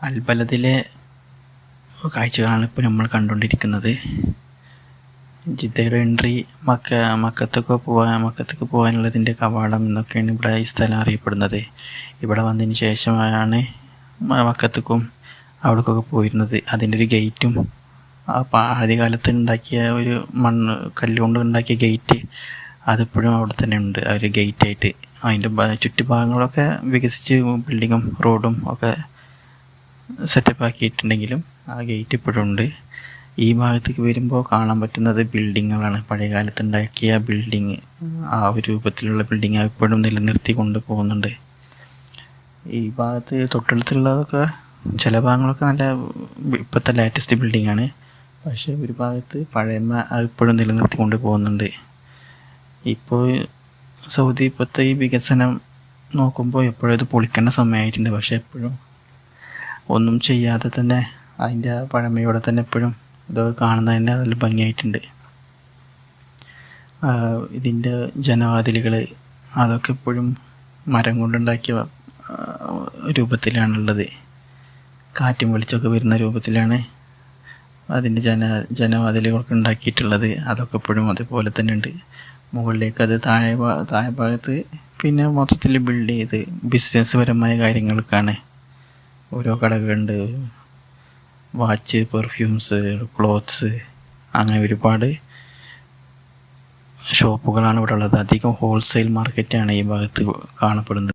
അൽബലദിലെ കാഴ്ചകളാണ് ഇപ്പോൾ നമ്മൾ കണ്ടുകൊണ്ടിരിക്കുന്നത്. ജിദ്ദയുടെ എൻട്രി മക്കത്തേക്ക് പോകാനുള്ളതിൻ്റെ കവാടം എന്നൊക്കെയാണ് ഇവിടെ ഈ സ്ഥലം അറിയപ്പെടുന്നത്. ഇവിടെ വന്നതിന് ശേഷമാണ് മക്കത്തേക്കും അവിടേക്കൊക്കെ പോയിരുന്നത്. അതിൻ്റെ ഒരു ഗേറ്റും ആദ്യകാലത്ത് ഉണ്ടാക്കിയ ഒരു കല്ലുകൊണ്ട് ഉണ്ടാക്കിയ ഗേറ്റ് അതിപ്പോഴും അവിടെ തന്നെ ഉണ്ട്, ആ ഒരു ഗേറ്റായിട്ട്. അതിൻ്റെ ചുറ്റുഭാഗങ്ങളൊക്കെ വികസിച്ച് ബിൽഡിങ്ങും റോഡും ഒക്കെ സെറ്റപ്പ് ആക്കിയിട്ടുണ്ടെങ്കിലും ആ ഗേറ്റ് ഇപ്പോഴും ഉണ്ട്. ഈ ഭാഗത്തേക്ക് വരുമ്പോൾ കാണാൻ പറ്റുന്നത് ബിൽഡിങ്ങുകളാണ്. പഴയ കാലത്ത് ഉണ്ടാക്കിയ ബിൽഡിങ്, ആ ഒരു രൂപത്തിലുള്ള ബിൽഡിങ് ഇപ്പോഴും നിലനിർത്തി കൊണ്ട് പോകുന്നുണ്ട്. ഈ ഭാഗത്ത് തൊട്ടടുത്തുള്ളതൊക്കെ ചില ഭാഗങ്ങളൊക്കെ നല്ല ഇപ്പോഴത്തെ ലേറ്റസ്റ്റ് ബിൽഡിങ്ങാണ്. പക്ഷേ ഒരു ഭാഗത്ത് പഴയമ ഇപ്പോഴും നിലനിർത്തി കൊണ്ട് പോകുന്നുണ്ട്. ഇപ്പോൾ സൗദി ഇപ്പോഴത്തെ ഈ വികസനം നോക്കുമ്പോൾ എപ്പോഴും ഇത് പൊളിക്കേണ്ട സമയമായിട്ടുണ്ട്. പക്ഷേ എപ്പോഴും ഒന്നും ചെയ്യാതെ തന്നെ അതിൻ്റെ പഴമയോടെ തന്നെ എപ്പോഴും ഇതൊക്കെ കാണുന്നത് തന്നെ നല്ല ഭംഗിയായിട്ടുണ്ട്. ഇതിൻ്റെ ജനവാതിലുകൾ അതൊക്കെ എപ്പോഴും മരം കൊണ്ടുണ്ടാക്കിയ രൂപത്തിലാണുള്ളത്. കാറ്റും വെളിച്ചമൊക്കെ വരുന്ന രൂപത്തിലാണ് അതിൻ്റെ ജനവാതിലുകളൊക്കെ ഉണ്ടാക്കിയിട്ടുള്ളത്. അതൊക്കെ എപ്പോഴും അതേപോലെ തന്നെ ഉണ്ട്. മുകളിലേക്ക് അത് താഴെ ഭാഗത്ത് പിന്നെ മൊത്തത്തിൽ ബിൽഡ് ചെയ്ത് ബിസിനസ് പരമായ കാര്യങ്ങൾക്കാണ്. ഓരോ കടകളുണ്ട്, വാച്ച്, പെർഫ്യൂംസ്, ക്ലോത്ത്സ്, അങ്ങനെ ഒരുപാട് ഷോപ്പുകളാണ് ഇവിടെ ഉള്ളത്. അധികം ഹോൾസെയിൽ മാർക്കറ്റാണ് ഈ ഭാഗത്ത് കാണപ്പെടുന്നത്.